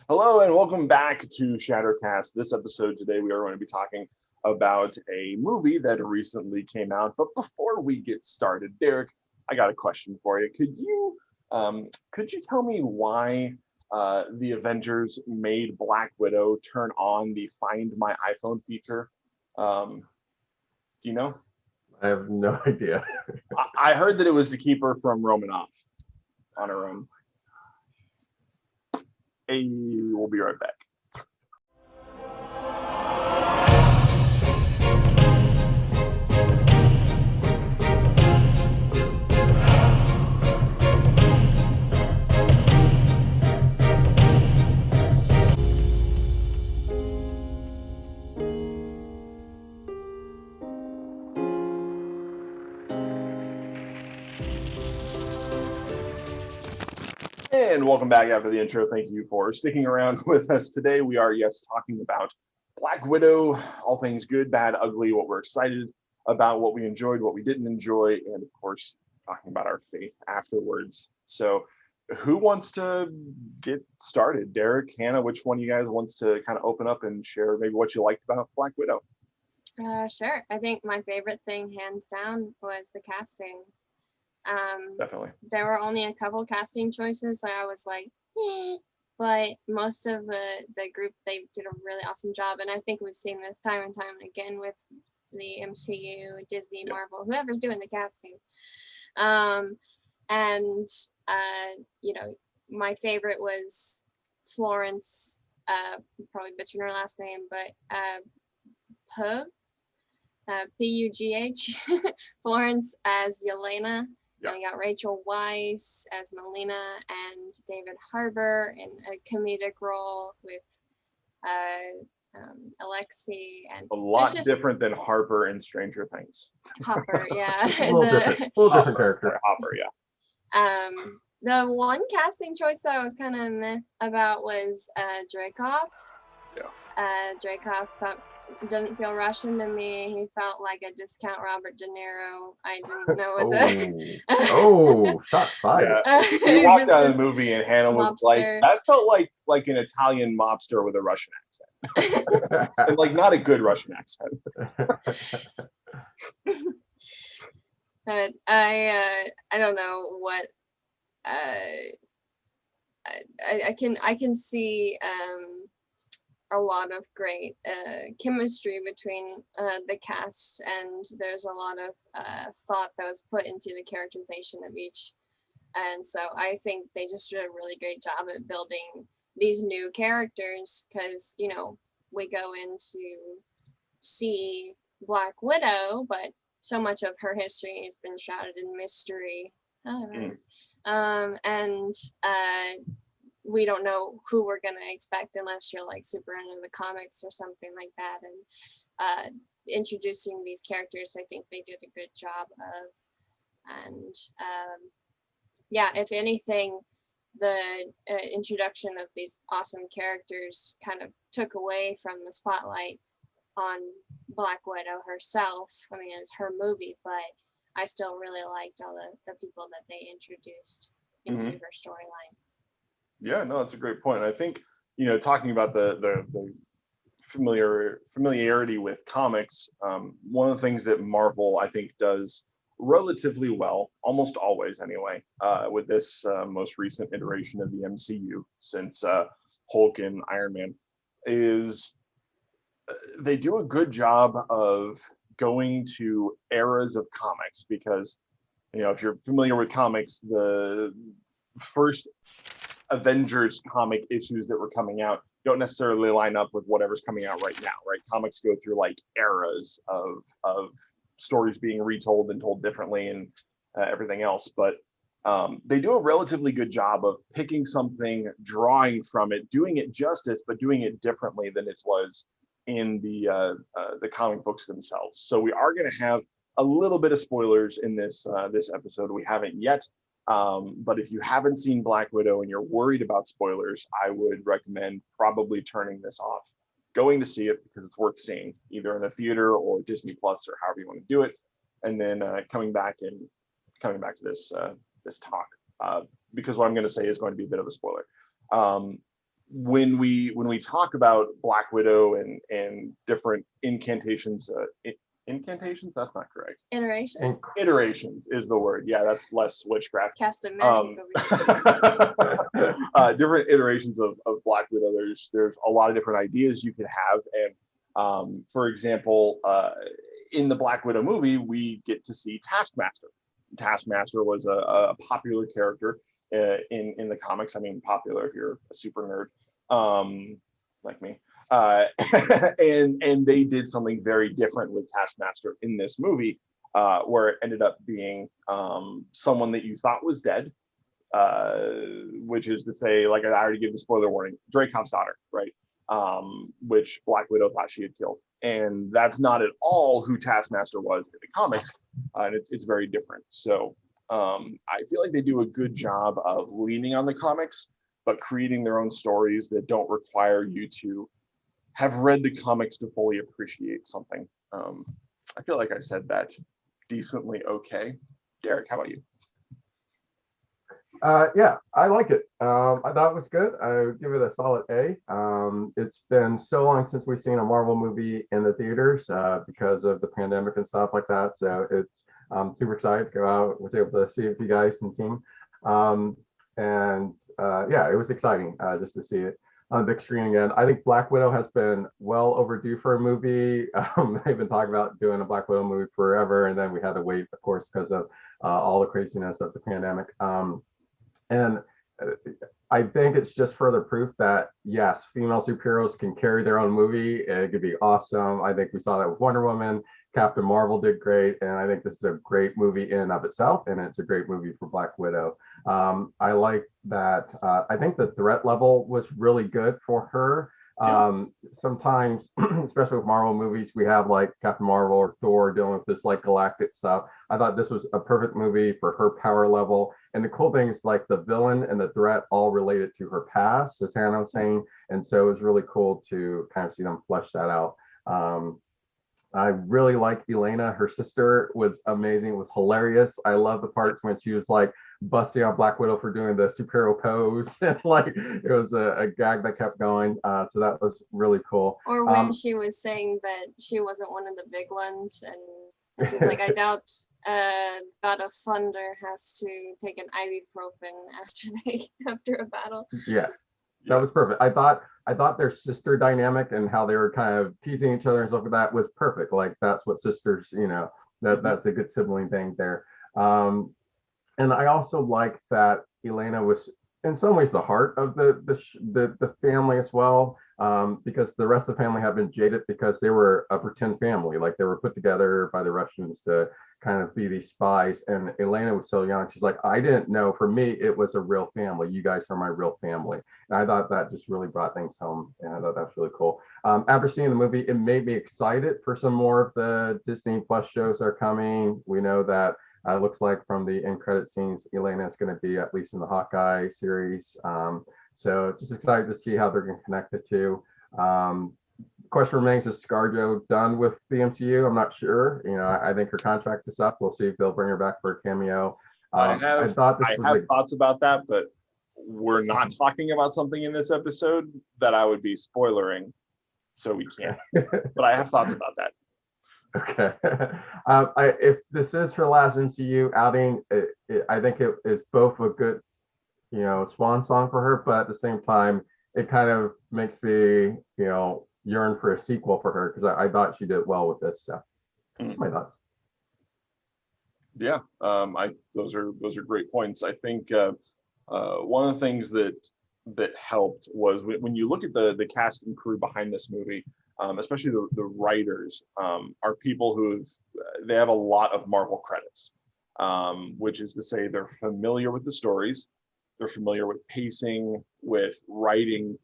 Hello and welcome back to ShatterCast. This episode today we are going to be talking about a movie that recently came out. But before we get started, Derek, I got a question for you. Could you tell me why the Avengers made Black Widow turn on the Find My iPhone feature? Do you know? I have no idea. I heard that it was to keep her from roaming off on her own. Hey, we'll be right back. And welcome back after the intro. Thank you for sticking around with us today. We are, yes, talking about Black Widow, all things good, bad, ugly, what we're excited about, what we enjoyed, what we didn't enjoy, and of course, talking about our faith afterwards. So, who wants to get started? Derek, Hannah, which one of you guys wants to kind of open up and share maybe what you liked about Black Widow? Sure. I think my favorite thing, hands down, was the casting. Definitely. There were only a couple casting choices, so I was like, eh. But most of the group, they did a really awesome job, and I think we've seen this time and time again with the MCU, Disney, Marvel, whoever's doing the casting. And my favorite was Florence. Probably butchering her last name, but Pugh. Pugh, Florence as Yelena. Yeah. And we got Rachel Weisz as Melina and David Harbour in a comedic role with Alexei. And a lot different than Harper in Stranger Things. Hopper, yeah. a little different character. Hopper, yeah. The one casting choice that I was kind of meh about was Dreykov. Yeah. Dreykov didn't feel Russian to me. He felt like a discount Robert De Niro. I didn't know what shots fired. We walked out of the movie and Hannah was like, that felt like an Italian mobster with a Russian accent. And like not a good Russian accent. But I don't know what I can see a lot of great chemistry between the cast, and there's a lot of thought that was put into the characterization of each, and so I think they just did a really great job at building these new characters, because we go in to see Black Widow, but so much of her history has been shrouded in mystery. And we don't know who we're going to expect unless you're like super into the comics or something like that. And introducing these characters, I think they did a good job of. And if anything, the introduction of these awesome characters kind of took away from the spotlight on Black Widow herself. I mean, it was her movie, but I still really liked all the people that they introduced into her storyline. Yeah, no, that's a great point. I think, talking about the familiarity with comics, one of the things that Marvel, I think, does relatively well, almost always anyway, with this most recent iteration of the MCU since Hulk and Iron Man, is they do a good job of going to eras of comics, because, if you're familiar with comics, the first Avengers comic issues that were coming out don't necessarily line up with whatever's coming out right now, right? Comics go through like eras of stories being retold and told differently and everything else. But they do a relatively good job of picking something, drawing from it, doing it justice, but doing it differently than it was in the comic books themselves. So we are going to have a little bit of spoilers in this episode. We haven't yet. But if you haven't seen Black Widow and you're worried about spoilers, I would recommend probably turning this off, going to see it, because it's worth seeing, either in the theater or Disney Plus or however you want to do it, and then coming back to this talk, because what I'm going to say is going to be a bit of a spoiler. when we talk about Black Widow and different incantations, incantations, that's not correct. Iterations. Iterations is the word. Yeah, that's less witchcraft. Cast of magic over here. Different iterations of Black Widow. There's a lot of different ideas you could have, and for example, in the Black Widow movie, we get to see Taskmaster. Taskmaster was a popular character in the comics. I mean, popular if you're a super nerd, like me. And they did something very different with Taskmaster in this movie, where it ended up being someone that you thought was dead, which is to say, like I already gave the spoiler warning, Dreykov's daughter, right? Which Black Widow thought she had killed. And that's not at all who Taskmaster was in the comics, and it's very different. So I feel like they do a good job of leaning on the comics, but creating their own stories that don't require you to have read the comics to fully appreciate something. I feel like I said that decently okay. Derek, how about you? Yeah, I like it. I thought it was good. I would give it a solid A. It's been so long since we've seen a Marvel movie in the theaters because of the pandemic and stuff like that. So it's super excited to go out. Was able to see it with you guys and the team. Yeah, it was exciting just to see it on the big screen again. I think Black Widow has been well overdue for a movie. They've been talking about doing a Black Widow movie forever, and then we had to wait, of course, because of all the craziness of the pandemic. And I think it's just further proof that, yes, female superheroes can carry their own movie. It could be awesome. I think we saw that with Wonder Woman. Captain Marvel did great. And I think this is a great movie in and of itself. And it's a great movie for Black Widow. I like that. I think the threat level was really good for her. Sometimes, especially with Marvel movies, we have like Captain Marvel or Thor dealing with this like galactic stuff. I thought this was a perfect movie for her power level. And the cool thing is like the villain and the threat all related to her past, as Hannah was saying. And so it was really cool to kind of see them flesh that out. I really liked Elena. Her sister was amazing. It was hilarious. I love the parts when she was like busting on Black Widow for doing the superhero pose. And like it was a gag that kept going. So that was really cool. Or when she was saying that she wasn't one of the big ones, and she was like, I doubt God of Thunder has to take an ibuprofen after a battle. Yeah. That was perfect. I thought their sister dynamic and how they were kind of teasing each other and stuff like that was perfect. Like that's what sisters, you know, that's a good sibling thing there. And I also like that Elena was in some ways the heart of the family as well, because the rest of the family have been jaded because they were a pretend family, like they were put together by the Russians to kind of be these spies. And Elena was so young, she's like, I didn't know. For me, it was a real family. You guys are my real family. And I thought that just really brought things home, and I thought that's really cool. After seeing the movie, it made me excited for some more of the Disney Plus shows that are coming. We know that it looks like from the end credit scenes, Elena is going to be at least in the Hawkeye series. So just excited to see how they're going to connect the two. Question remains, is ScarJo done with the MCU? I'm not sure. You know, I think her contract is up. We'll see if they'll bring her back for a cameo. I have thoughts about that, but we're not talking about something in this episode that I would be spoilering, so we can't. But I have thoughts about that. Okay. If this is her last MCU outing, I think it is both a good, you know, swan song for her, but at the same time, it kind of makes me, you know, yearn for a sequel for her, because I thought she did well with this. So my thoughts. Yeah, those are great points. I think one of the things that helped was when you look at the cast and crew behind this movie, especially the writers, are people they have a lot of Marvel credits, which is to say they're familiar with the stories, they're familiar with pacing, with writing,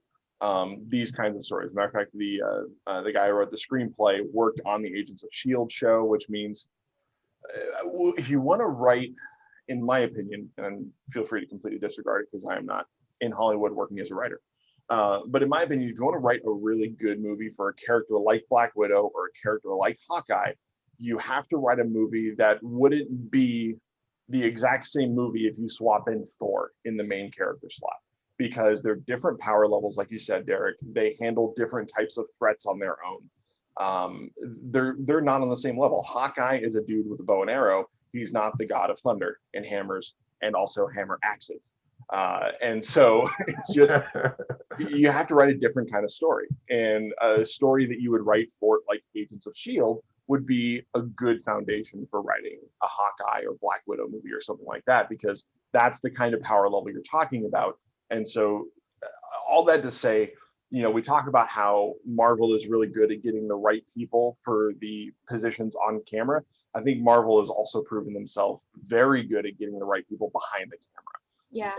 these kinds of stories. Matter of fact, the guy who wrote the screenplay worked on the Agents of S.H.I.E.L.D. show, which means if you want to write, in my opinion, and feel free to completely disregard it because I am not in Hollywood working as a writer, but in my opinion, if you want to write a really good movie for a character like Black Widow or a character like Hawkeye, you have to write a movie that wouldn't be the exact same movie if you swap in Thor in the main character slot. because they're different power levels, like you said, Derek. They handle different types of threats on their own. They're not on the same level. Hawkeye is a dude with a bow and arrow. He's not the god of thunder and hammers and also hammer axes. And so it's just, you have to write a different kind of story. And a story that you would write for like Agents of S.H.I.E.L.D. would be a good foundation for writing a Hawkeye or Black Widow movie or something like that, because that's the kind of power level you're talking about. And so all that to say, you know, we talk about how Marvel is really good at getting the right people for the positions on camera. I think Marvel has also proven themselves very good at getting the right people behind the camera. Yeah.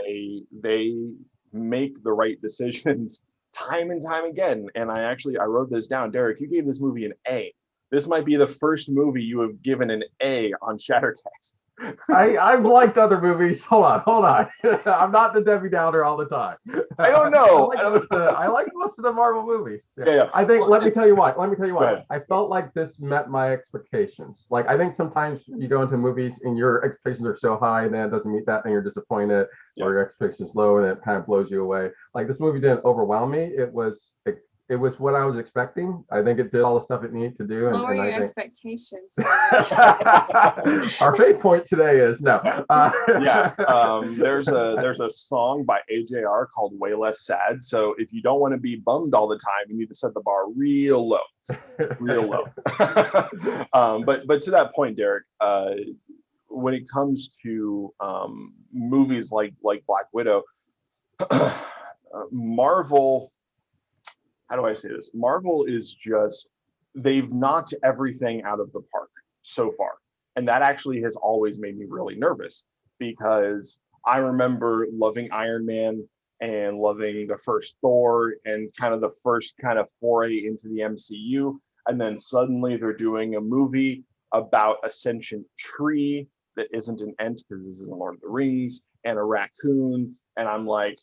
They make the right decisions time and time again. And I wrote this down. Derek, you gave this movie an A. This might be the first movie you have given an A on ShatterCast. I've liked other movies. Hold on. I'm not the Debbie Downer all the time. I don't know. I like most of the Marvel movies. Yeah. I think, let me tell you why. ahead. I felt like this met my expectations. Like, I think sometimes you go into movies and your expectations are so high and then it doesn't meet that and you're disappointed, or your expectations low and it kind of blows you away. Like, this movie didn't overwhelm me. It was what I was expecting. I think it did all the stuff it needed to do. What were your expectations? Our fate point today is no. There's a song by AJR called Way Less Sad. So if you don't want to be bummed all the time, you need to set the bar real low. But to that point, Derek, when it comes to movies like Black Widow, Marvel, how do I say this? Marvel is just, they've knocked everything out of the park so far. And that actually has always made me really nervous, because I remember loving Iron Man and loving the first Thor and kind of the first kind of foray into the MCU. And then suddenly they're doing a movie about a sentient tree that isn't an Ent, because this isn't Lord of the Rings, and a raccoon. And I'm like,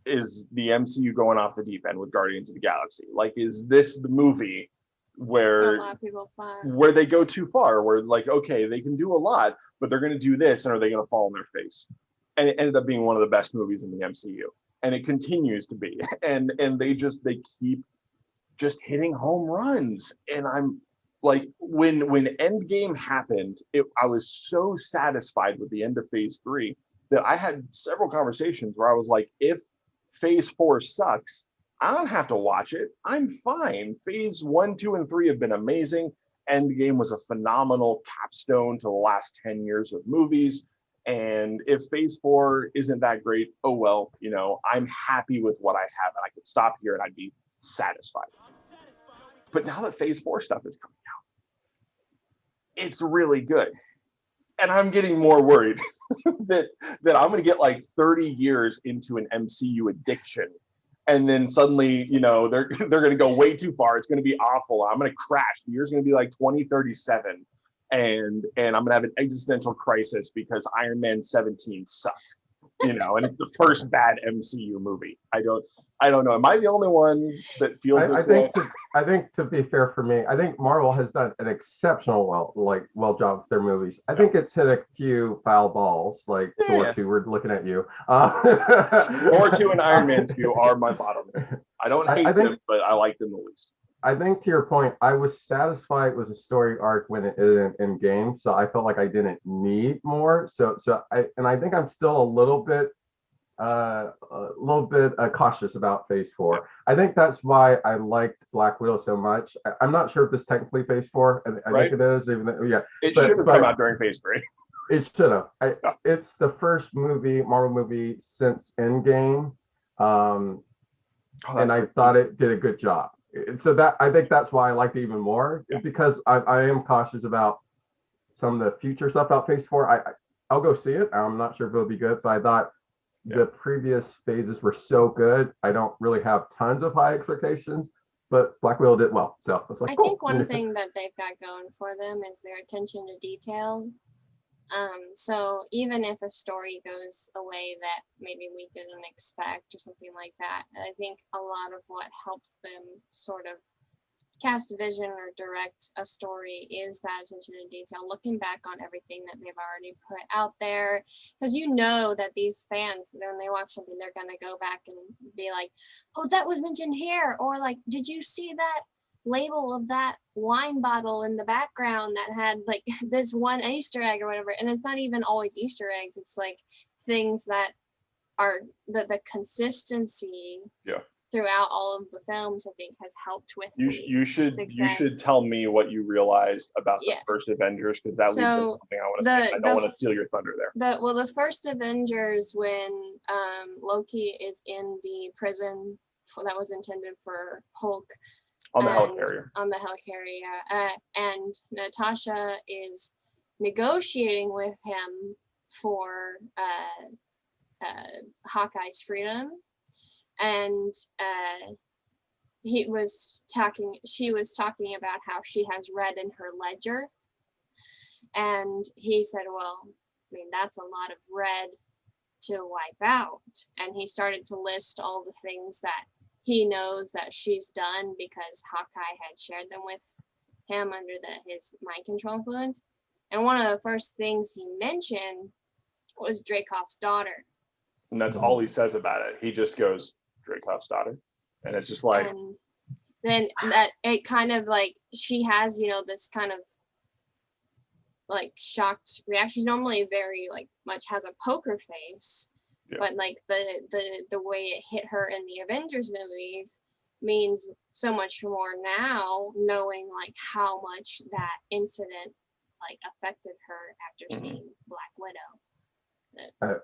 is the MCU going off the deep end with Guardians of the Galaxy? Like, is this the movie where a lot of people where they go too far, where like, okay, they can do a lot, but they're going to do this, and are they going to fall on their face? And it ended up being one of the best movies in the MCU, and it continues to be. And they keep just hitting home runs. And I'm like, when Endgame happened, I was so satisfied with the end of Phase 3 that I had several conversations where I was like, if Phase 4 sucks, I don't have to watch it. I'm fine. Phase 1, 2, and 3 have been amazing. Endgame was a phenomenal capstone to the last 10 years of movies. And if Phase 4 isn't that great, oh well, you know, I'm happy with what I have, and I could stop here and I'd be satisfied. But now that Phase 4 stuff is coming out, it's really good. And I'm getting more worried that I'm going to get like 30 years into an MCU addiction, and then suddenly, you know, they're going to go way too far. It's going to be awful. I'm going to crash. The year's going to be like 2037, and I'm going to have an existential crisis because Iron Man 17 sucked, you know, and it's the first bad MCU movie. I don't know. Am I the only one that feels this way? I think to be fair for me, I think Marvel has done an exceptional job with their movies. I think it's hit a few foul balls, like Thor 2. We're looking at you. Thor 2 and Iron Man 2 are my bottom. I don't hate them, but I like them the least. I think to your point, I was satisfied with the story arc when it ended in game, so I felt like I didn't need more. I think I'm still a little bit cautious about Phase 4. I think that's why I liked Black Widow so much. I'm not sure if this is technically Phase 4. I think it is, even though, it should have come out during Phase 3. It should have. It's the first Marvel movie since Endgame, and I thought it did a good job. So that, I think that's why I liked it even more, because I am cautious about some of the future stuff about Phase 4. I'll go see it. I'm not sure if it'll be good, but I thought the previous phases were so good. I don't really have tons of high expectations, but Black Widow did well. So I was like, I think one thing that they've got going for them is their attention to detail. So even if a story goes away that maybe we didn't expect or something like that, I think a lot of what helps them sort of cast a vision or direct a story is that attention to detail, looking back on everything that they've already put out there, because you know that these fans, when they watch something, they're going to go back and be like, oh, that was mentioned here, or like, did you see that label of that wine bottle in the background that had like this one Easter egg or whatever? And it's not even always Easter eggs, it's like things that are the consistency throughout all of the films, I think, has helped with you success. should tell me what you least about the first Avengers, because that leads to something I want to say. I don't want to steal your thunder there. The first Avengers, when Loki is in the prison that was intended for Hulk on the helicarrier. On the helicarrier, and Natasha is negotiating with him for Hawkeye's freedom. And she was talking about how she has red in her ledger. And he said, well, I mean, that's a lot of red to wipe out. And he started to list all the things that he knows that she's done because Hawkeye had shared them with him under his mind control influence. And one of the first things he mentioned was Dreykov's daughter. And that's all he says about it. He just goes, Dreykov's daughter. And it's just like... And then that it kind of like, she has, this kind of like shocked reaction. She's normally very like much has a poker face, but like the way it hit her in the Avengers movies means so much more now, knowing like how much that incident like affected her after seeing Black Widow.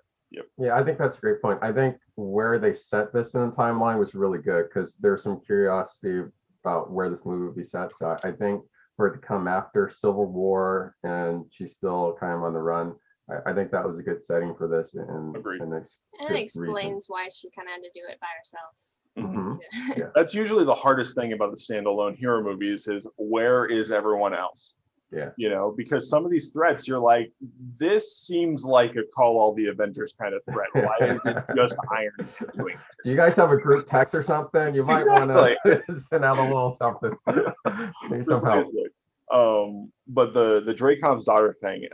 Yeah, I think that's a great point. I think where they set this in the timeline was really good, because there's some curiosity about where this movie would be set. So I think for it to come after Civil War and she's still kind of on the run, I think that was a good setting for this. And it explains why she kind of had to do it by herself. That's usually the hardest thing about the standalone hero movies is, where is everyone else? Yeah. Because some of these threats, you're like, this seems like a call all the Avengers kind of threat. Why is it just Iron doing this? You guys have a group text or something? You might want to send out a little something. Some help. But the Dreykov's daughter thing,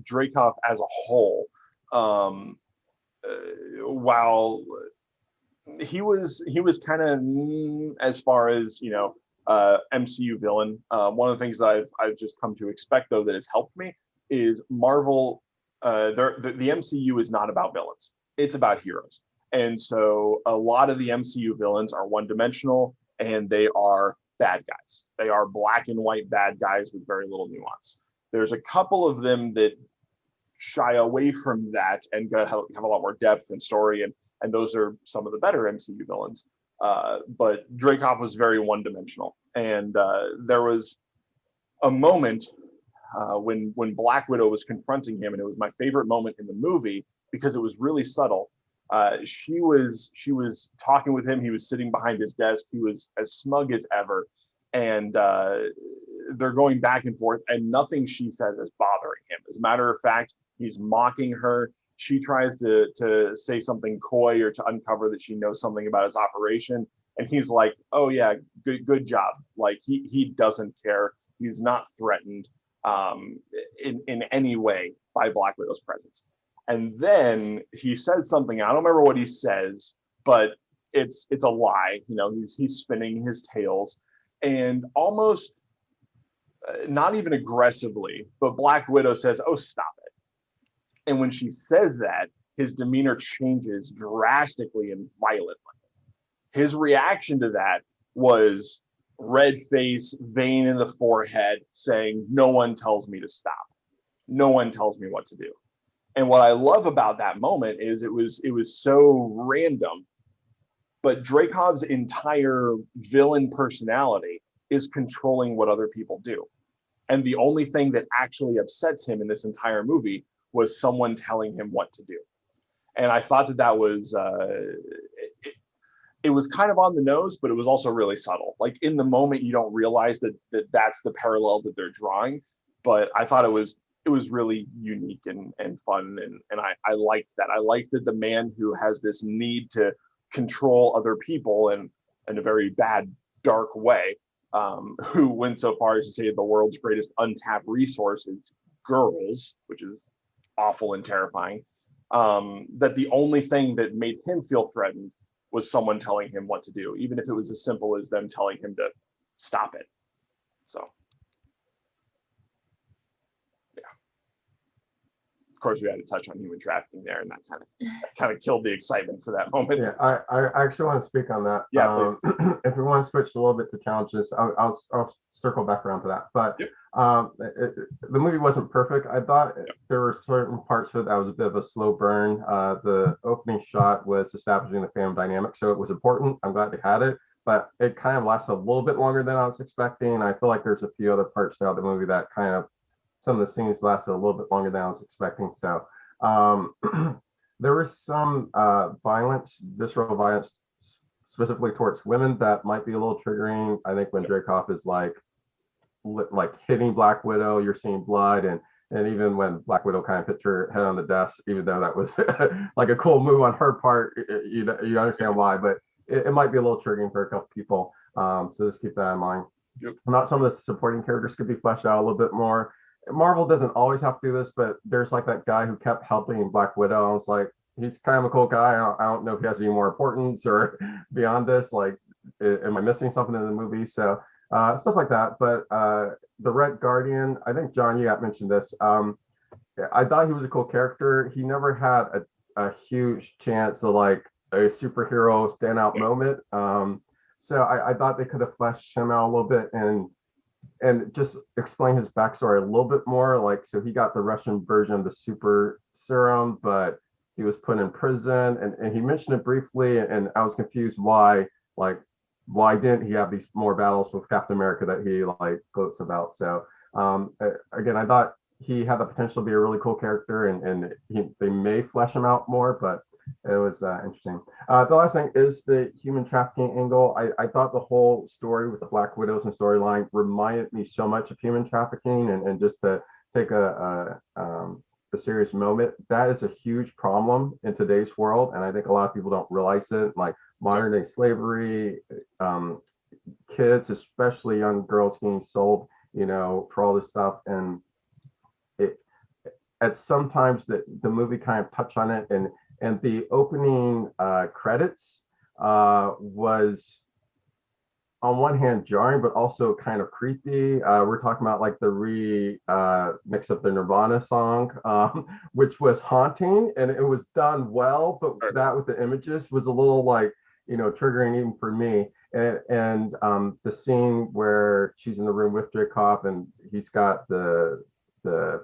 Dreykov as a whole, while he was kind of, as far as MCU villain, one of the things that I've just come to expect, though, that has helped me is Marvel. The MCU is not about villains; it's about heroes. And so a lot of the MCU villains are one-dimensional, and they are bad guys. They are black and white bad guys with very little nuance. There's a couple of them that shy away from that and have a lot more depth and story, and those are some of the better MCU villains. But Dreykov was very one-dimensional, and there was a moment when Black Widow was confronting him, and it was my favorite moment in the movie because it was really subtle. She was talking with him. He was sitting behind his desk. He was as smug as ever, and they're going back and forth, and nothing she says is bothering him. As a matter of fact, he's mocking her. She tries to say something coy or to uncover that she knows something about his operation. And he's like, oh yeah, good job. Like he doesn't care. He's not threatened in any way by Black Widow's presence. And then he said something, I don't remember what he says, but it's a lie. He's spinning his tales, and almost not even aggressively, but Black Widow says, oh, stop it. And when she says that, his demeanor changes drastically and violently. His reaction to that was red face, vein in the forehead, saying, no one tells me to stop. No one tells me what to do. And what I love about that moment is it was so random, but Dreykov's entire villain personality is controlling what other people do. And the only thing that actually upsets him in this entire movie was someone telling him what to do. And I thought that was, it was kind of on the nose, but it was also really subtle. Like in the moment, you don't realize that that's the parallel that they're drawing. But I thought it was really unique and fun. And I liked that. I liked that the man who has this need to control other people in a very bad, dark way who went so far as to say the world's greatest untapped resource is girls, which is awful and terrifying. That the only thing that made him feel threatened was someone telling him what to do, even if it was as simple as them telling him to stop it. So, yeah. Of course, we had to touch on human trafficking there, and that kind of killed the excitement for that moment. Yeah, I actually want to speak on that. Yeah, if we want to switch a little bit to challenges, I'll circle back around to that. But yep. The movie wasn't perfect. I thought there were certain parts of it that was a bit of a slow burn. The opening shot was establishing the family dynamic, so it was important. I'm glad they had it, but it kind of lasted a little bit longer than I was expecting. I feel like there's a few other parts throughout the movie that kind of, some of the scenes lasted a little bit longer than I was expecting. So there was some violence, visceral violence, specifically towards women that might be a little triggering. I think when Dreykov is like hitting Black Widow, you're seeing blood, and even when Black Widow kind of hits her head on the desk, even though that was like a cool move on her part, you understand why, but it might be a little triggering for a couple people. So just keep that in mind. Yep. Not some of the supporting characters could be fleshed out a little bit more. Marvel doesn't always have to do this, but there's like that guy who kept helping Black Widow. I was like, he's kind of a cool guy. I don't know if he has any more importance or beyond this. Like, am I missing something in the movie? So stuff like that. But the Red Guardian, I think John, you got mentioned this. I thought he was a cool character. He never had a huge chance to like a superhero standout moment. So I thought they could have fleshed him out a little bit and just explain his backstory a little bit more. Like, so he got the Russian version of the super serum, but he was put in prison, and he mentioned it briefly, and I was confused why didn't he have these more battles with Captain America that he like gloats about. So again, I thought he had the potential to be a really cool character, and they may flesh him out more, but it was interesting. The last thing is the human trafficking angle. I thought the whole story with the Black Widows and storyline reminded me so much of human trafficking, and just to take a serious moment, that is a huge problem in today's world, and I think a lot of people don't realize it. Like modern day slavery, kids, especially young girls, getting sold, for all this stuff, and it at sometimes the movie kind of touched on it, and the opening credits was on one hand jarring, but also kind of creepy. We're talking about like the mix of the Nirvana song, which was haunting, and it was done well, but that with the images was a little like, triggering even for me. And the scene where she's in the room with Dreykov, and he's got the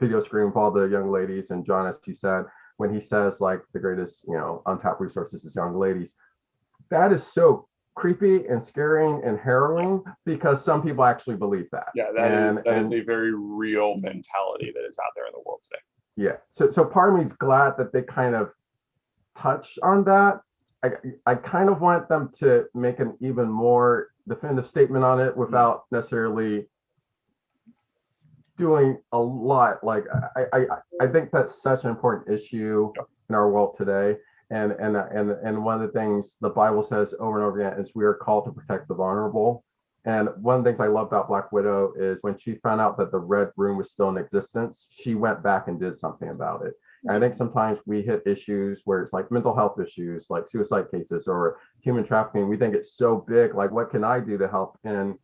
video screen with all the young ladies, and John, as you said, when he says like the greatest, untapped resources is young ladies, that is so creepy and scaring and harrowing, because some people actually believe that. Yeah, that is a very real mentality that is out there in the world today. Yeah. So part of me is glad that they kind of touch on that. I kind of want them to make an even more definitive statement on it without necessarily doing a lot. Like I think that's such an important issue in our world today. And one of the things the Bible says over and over again is we are called to protect the vulnerable. And one of the things I love about Black Widow is when she found out that the Red Room was still in existence, she went back and did something about it. And I think sometimes we hit issues where it's like mental health issues, like suicide cases or human trafficking. We think it's so big, like what can I do to help? And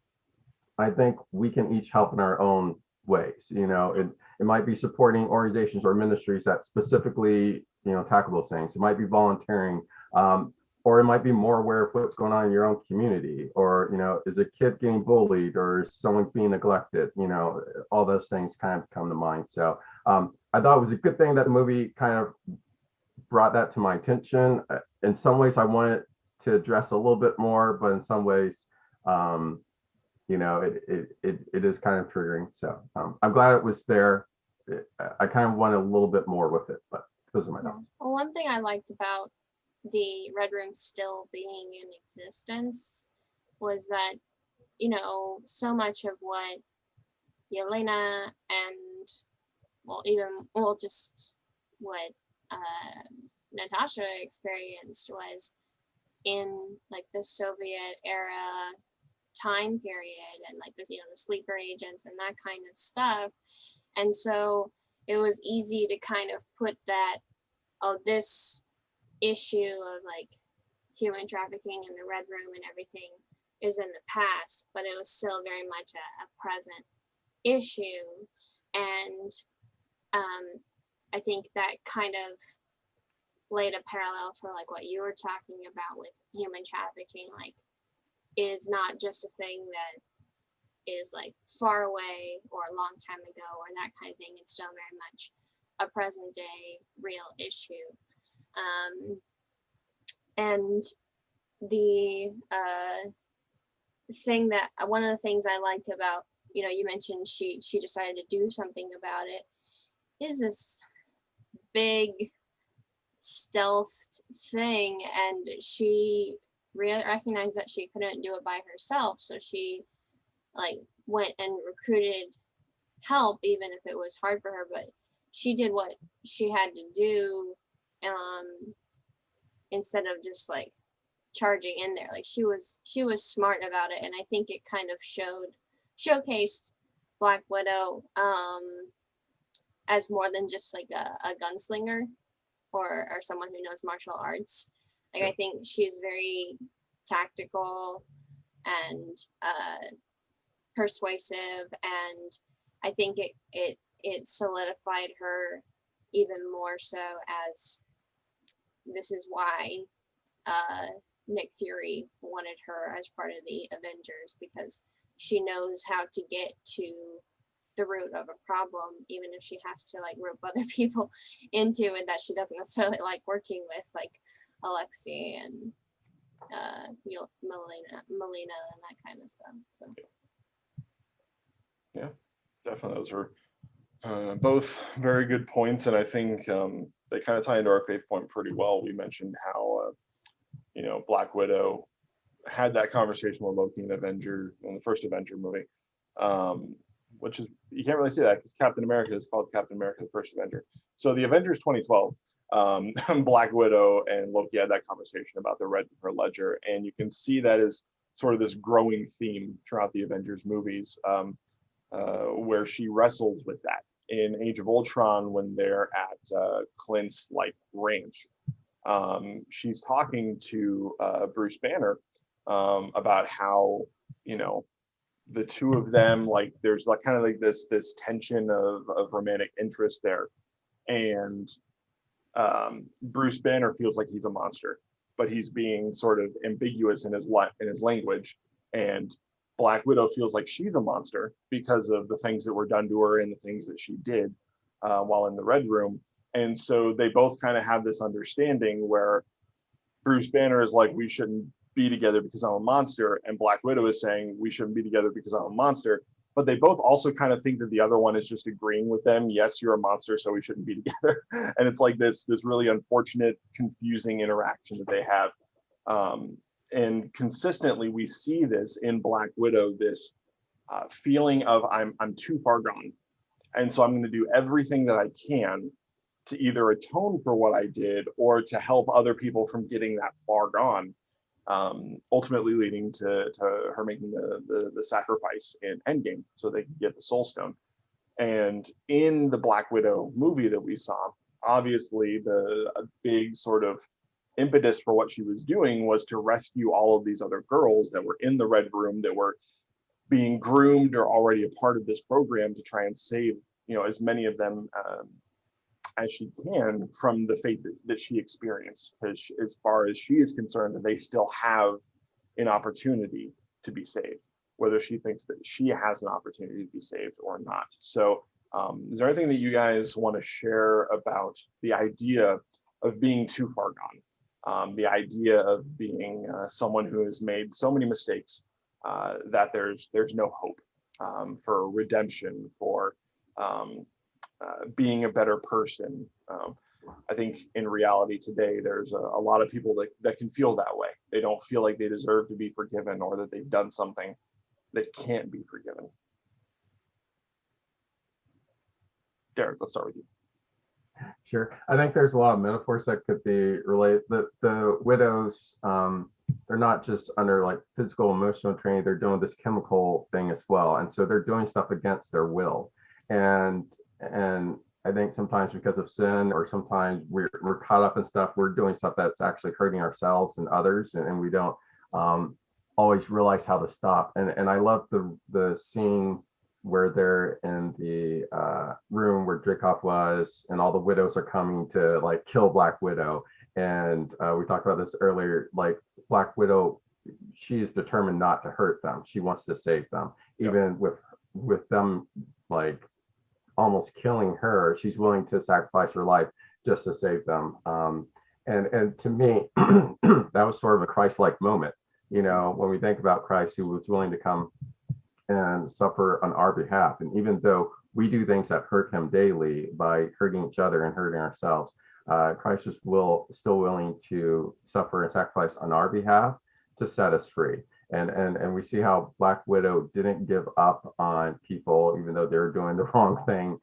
I think we can each help in our own ways. It might be supporting organizations or ministries that specifically tackle those things. It might be volunteering, or it might be more aware of what's going on in your own community, or is a kid getting bullied, or is someone being neglected? All those things kind of come to mind. So I thought it was a good thing that the movie kind of brought that to my attention. In some ways I wanted to address a little bit more, but in some ways it is kind of triggering. So I'm glad it was there. I kind of wanted a little bit more with it, but those are my thoughts. Well, one thing I liked about the Red Room still being in existence was that, so much of what Yelena and, just what Natasha experienced was in like the Soviet era time period, and like this, the sleeper agents and that kind of stuff. And so it was easy to kind of put that, oh, this issue of like human trafficking in the Red Room and everything is in the past, but it was still very much a present issue. And I think that kind of laid a parallel for like what you were talking about with human trafficking, like is not just a thing that is like far away or a long time ago or that kind of thing. It's still very much a present day real issue. And the thing that one of the things I liked about, you mentioned she decided to do something about it, is this big stealth thing, and she recognized that she couldn't do it by herself, so she like went and recruited help, even if it was hard for her, but she did what she had to do, instead of just like charging in there. Like she was smart about it, and I think it kind of showcased Black Widow as more than just like a gunslinger or someone who knows martial arts. Like I think she's very tactical and persuasive, and I think it solidified her even more so, as this is why Nick Fury wanted her as part of the Avengers, because she knows how to get to the root of a problem, even if she has to like rope other people into it that she doesn't necessarily like working with, like Alexei and Melina and that kind of stuff. So yeah, definitely, those are both very good points, and I think they kind of tie into our faith point pretty well. We mentioned how Black Widow had that conversation with Loki in the first Avenger movie, which is, you can't really say that because Captain America is called Captain America: The First Avenger. So the Avengers 2012, Black Widow and Loki had that conversation about the red in her ledger, and you can see that as sort of this growing theme throughout the Avengers movies, where she wrestles with that. In Age of Ultron, when they're at Clint's like ranch, she's talking to Bruce Banner about how the two of them, like there's like kind of like this tension of romantic interest there, and Bruce Banner feels like he's a monster, but he's being sort of ambiguous in his language, and Black Widow feels like she's a monster because of the things that were done to her and the things that she did while in the Red Room. And so they both kind of have this understanding where Bruce Banner is like, we shouldn't be together because I'm a monster, and Black Widow is saying we shouldn't be together because I'm a monster. But they both also kind of think that the other one is just agreeing with them. Yes, you're a monster, so we shouldn't be together. And it's like this really unfortunate, confusing interaction that they have. And consistently, we see this in Black Widow, this feeling of I'm too far gone, and so I'm going to do everything that I can to either atone for what I did or to help other people from getting that far gone, ultimately leading to her making the sacrifice in Endgame so they could get the Soul Stone. And in the Black Widow movie that we saw, obviously a big sort of impetus for what she was doing was to rescue all of these other girls that were in the Red Room, that were being groomed or already a part of this program, to try and save as many of them as she can from the fate that she experienced. Because as far as she is concerned, they still have an opportunity to be saved, whether she thinks that she has an opportunity to be saved or not. So is there anything that you guys want to share about the idea of being too far gone? The idea of being someone who has made so many mistakes that there's no hope for redemption, for being a better person. I think in reality today, there's a lot of people that can feel that way. They don't feel like they deserve to be forgiven, or that they've done something that can't be forgiven. Derek, let's start with you. Sure. I think there's a lot of metaphors that could be related. The widow's they're not just under like physical, emotional training, they're doing this chemical thing as well. And so they're doing stuff against their will. And I think sometimes because of sin, or sometimes we're caught up in stuff, we're doing stuff that's actually hurting ourselves and others, and we don't always realize how to stop. And I love the scene where they're in the room where Dreykov was, and all the widows are coming to like kill Black Widow. And we talked about this earlier, like Black Widow, she is determined not to hurt them. She wants to save them. Even with them like almost killing her, she's willing to sacrifice her life just to save them. And to me, that was sort of a Christ-like moment. You know, when we think about Christ, who was willing to come and suffer on our behalf. And even though we do things that hurt him daily by hurting each other and hurting ourselves, Christ is still willing to suffer and sacrifice on our behalf to set us free. And we see how Black Widow didn't give up on people, even though they were doing the wrong thing,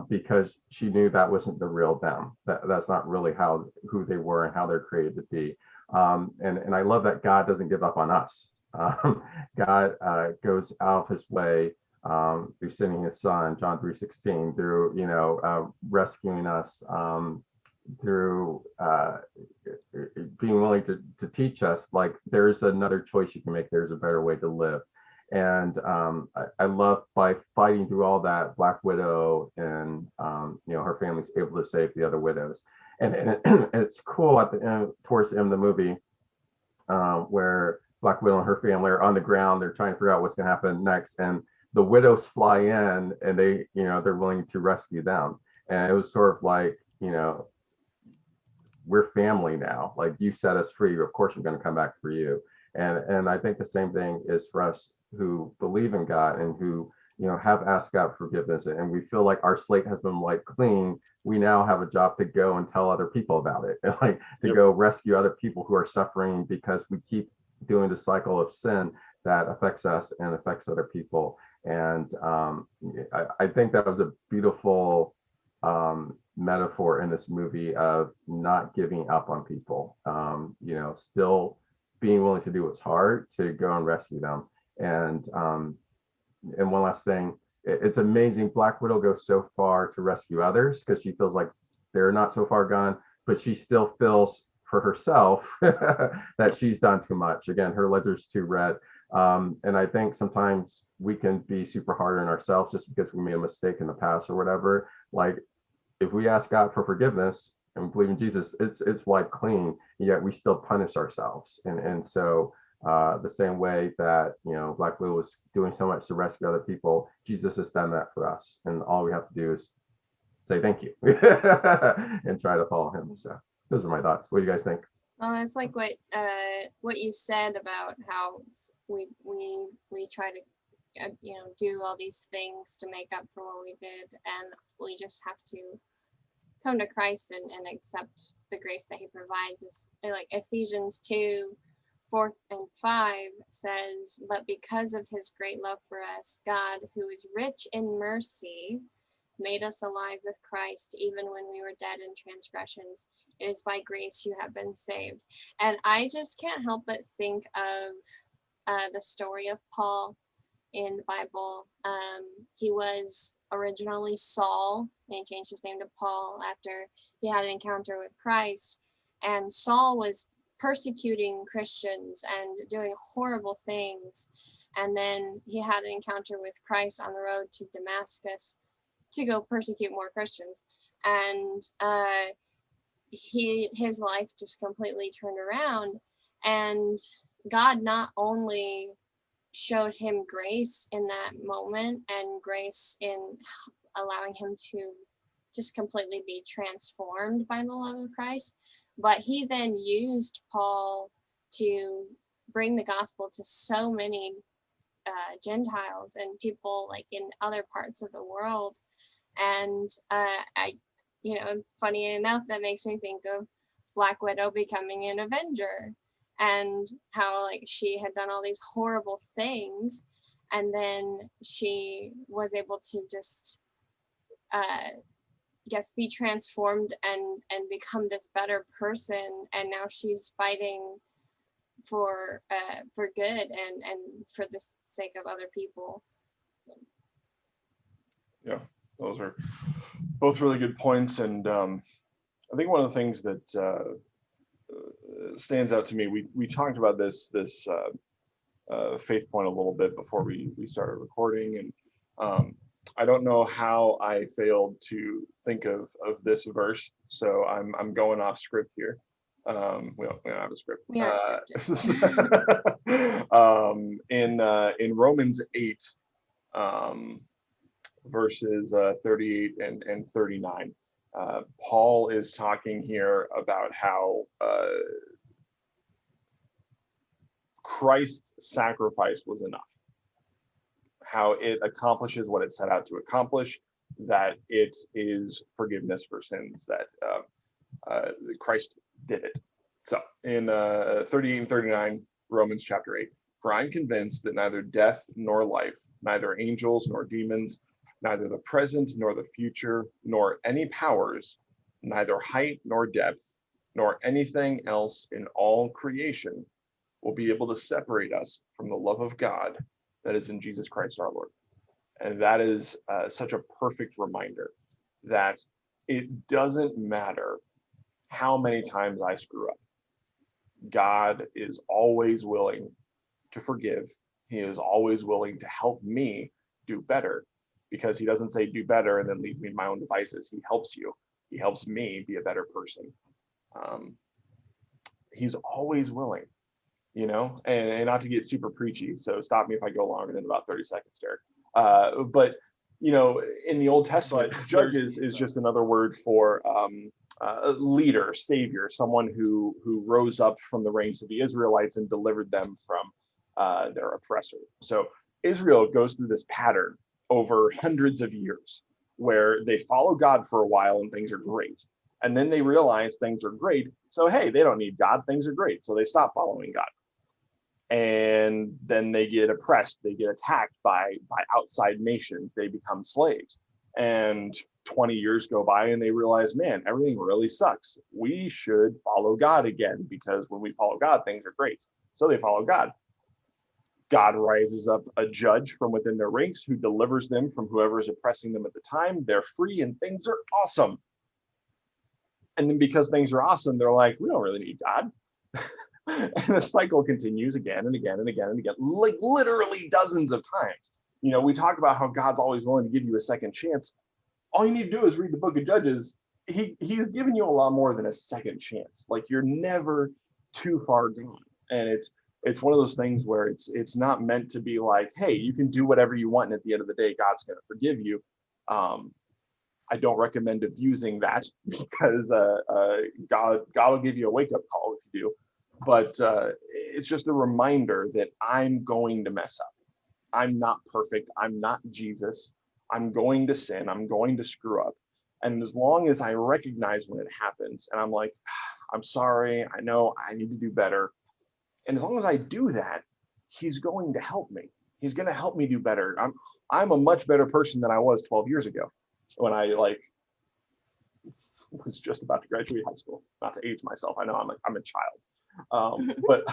because she knew that wasn't the real them. That's not really who they were and how they're created to be. And I love that God doesn't give up on us. God goes out of his way through sending his son, John 3:16, through rescuing us, through being willing to teach us like there's another choice you can make, there's a better way to live. And I love, by fighting through all that, Black Widow and her family's able to save the other widows. And it's cool at the end, towards the end of the movie, where Black Widow and her family are on the ground. They're trying to figure out what's going to happen next, and the widows fly in, and they're willing to rescue them. And it was sort of like, we're family now. Like, you set us free, of course we're going to come back for you. And I think the same thing is for us who believe in God and who have asked God forgiveness, and we feel like our slate has been wiped clean. We now have a job to go and tell other people about it, and like to go rescue other people who are suffering, because we keep doing the cycle of sin that affects us and affects other people. And I think that was a beautiful metaphor in this movie of not giving up on people, still being willing to do what's hard to go and rescue them. And one last thing, it's amazing. Black Widow goes so far to rescue others because she feels like they're not so far gone, but she still feels for herself that she's done too much. Again, her ledger's too red. And I think sometimes we can be super hard on ourselves just because we made a mistake in the past or whatever. Like, if we ask God for forgiveness and believe in Jesus, it's wiped clean, yet we still punish ourselves. And so the same way that Black Widow was doing so much to rescue other people, Jesus has done that for us, and all we have to do is say thank you and try to follow him. So those are my thoughts. What do you guys think? Well, it's like what you said about how we try to do all these things to make up for what we did, and we just have to come to Christ and accept the grace that he provides us. Like Ephesians 2:4-5 says, "But because of his great love for us, God, who is rich in mercy, made us alive with Christ, even when we were dead in transgressions. It is by grace you have been saved." And I just can't help but think of the story of Paul in the Bible. He was originally Saul, and he changed his name to Paul after he had an encounter with Christ. And Saul was persecuting Christians and doing horrible things. And then he had an encounter with Christ on the road to Damascus to go persecute more Christians. And his life just completely turned around. And God not only showed him grace in that moment and grace in allowing him to just completely be transformed by the love of Christ, but he then used Paul to bring the gospel to so many Gentiles and people like in other parts of the world. And funny enough, that makes me think of Black Widow becoming an Avenger, and how like she had done all these horrible things, and then she was able to just be transformed and become this better person. And now she's fighting for good and for the sake of other people. Yeah, those are both really good points. And I think one of the things that stands out to me, we talked about this faith point a little bit before we started recording, and I don't know how I failed to think of this verse, so I'm going off script here. We don't have a script. We are scripted. In Romans 8, verses 38 and 39, Paul is talking here about how Christ's sacrifice was enough, how it accomplishes what it set out to accomplish, that it is forgiveness for sins, that Christ did it. So in 38 and 39, Romans chapter 8, for I'm convinced that neither death nor life, neither angels nor demons, neither the present nor the future, nor any powers, neither height nor depth, nor anything else in all creation will be able to separate us from the love of God that is in Jesus Christ our Lord. And that is such a perfect reminder that it doesn't matter how many times I screw up. God is always willing to forgive. He is always willing to help me do better, because he doesn't say do better and then leave me to my own devices. He helps you. He helps me be a better person. He's always willing, you know, and not to get super preachy, so stop me if I go longer than about 30 seconds, Derek. But, you know, in the Old Testament, judges is just another word for leader, savior, someone who rose up from the ranks of the Israelites and delivered them from their oppressor. So Israel goes through this pattern over hundreds of years where they follow God for a while and things are great. And then they realize things are great. So, hey, they don't need God. Things are great. So they stop following God. And then they get oppressed. They get attacked by outside nations. They become slaves. And 20 years go by and they realize, man, everything really sucks. We should follow God again, because when we follow God, things are great. So they follow God. God rises up a judge from within their ranks who delivers them from whoever is oppressing them at the time. They're free and things are awesome. And then because things are awesome, they're like, we don't really need God. And the cycle continues again and again and again and again, like literally dozens of times. You know, we talk about how God's always willing to give you a second chance. All you need to do is read the book of Judges. He's given you a lot more than a second chance. Like, you're never too far gone. And it's one of those things where it's not meant to be like, hey, you can do whatever you want, and at the end of the day, God's going to forgive you. I don't recommend abusing that, because God will give you a wake-up call if you do. But it's just a reminder that I'm going to mess up. I'm not perfect. I'm not Jesus. I'm going to sin. I'm going to screw up. And as long as I recognize when it happens, and I'm like, I'm sorry, I know I need to do better. And as long as I do that, he's going to help me. He's going to help me do better. I'm a much better person than I was 12 years ago, when I was just about to graduate high school. Not to age myself, I know I'm a child, but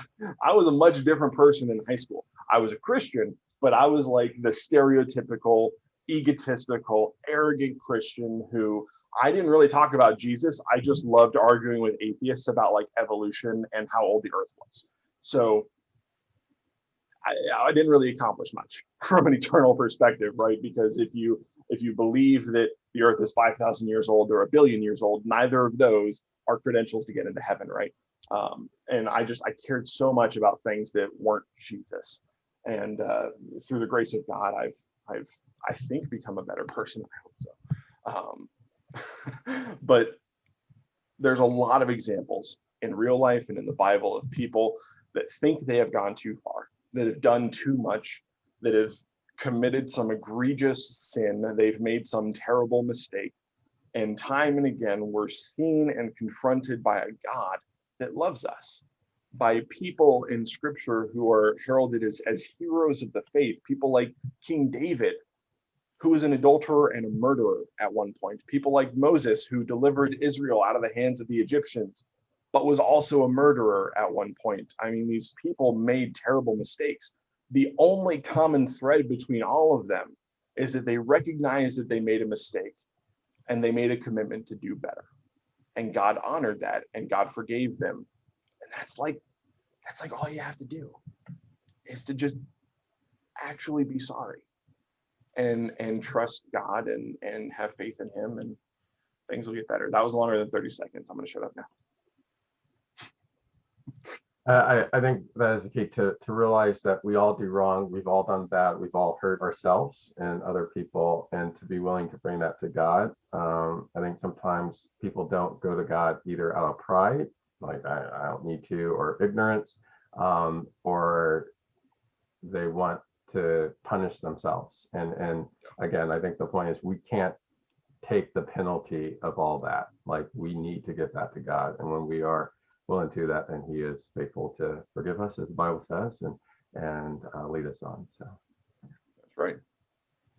I was a much different person in high school. I was a Christian, but I was like the stereotypical, egotistical, arrogant Christian who I didn't really talk about Jesus. I just loved arguing with atheists about like evolution and how old the earth was. So I didn't really accomplish much from an eternal perspective, right? Because if you believe that the earth is 5,000 years old or 1 billion years old, neither of those are credentials to get into heaven, right? And I cared so much about things that weren't Jesus. And through the grace of God, I've I think become a better person. I hope so. But there's a lot of examples in real life and in the Bible of people that think they have gone too far, that have done too much, that have committed some egregious sin, they've made some terrible mistake. And time and again, we're seen and confronted by a God that loves us, by people in scripture who are heralded as heroes of the faith, people like King David, who was an adulterer and a murderer at one point, people like Moses, who delivered Israel out of the hands of the Egyptians, but was also a murderer at one point. I mean, these people made terrible mistakes. The only common thread between all of them is that they recognized that they made a mistake and they made a commitment to do better. And God honored that and God forgave them. And that's like all you have to do, is to just actually be sorry and trust God and have faith in him, and things will get better. That was longer than 30 seconds. I'm going to shut up now. I think that is the key, to realize that we all do wrong. We've all done bad. We've all hurt ourselves and other people, and to be willing to bring that to God. I think sometimes people don't go to God either out of pride, like I don't need to, or ignorance, or they want to punish themselves. And again, I think the point is we can't take the penalty of all that. Like, we need to give that to God. And when we are willing to do that, then he is faithful to forgive us, as the Bible says, and lead us on. So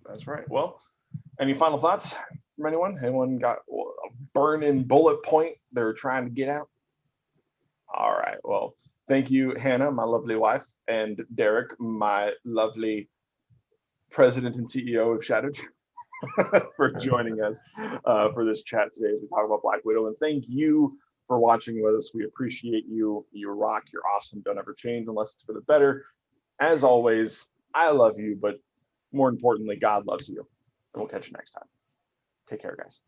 that's right. Well, any final thoughts from anyone? Anyone got a burning bullet point they're trying to get out? All right. Well, thank you, Hannah, my lovely wife, and Derek, my lovely president and CEO of Shattered, for joining us for this chat today as we talk about Black Widow. And thank you for watching with us. We appreciate you. You rock. You're awesome. Don't ever change unless it's for the better. As always, I love you, but more importantly, God loves you. And we'll catch you next time. Take care, guys.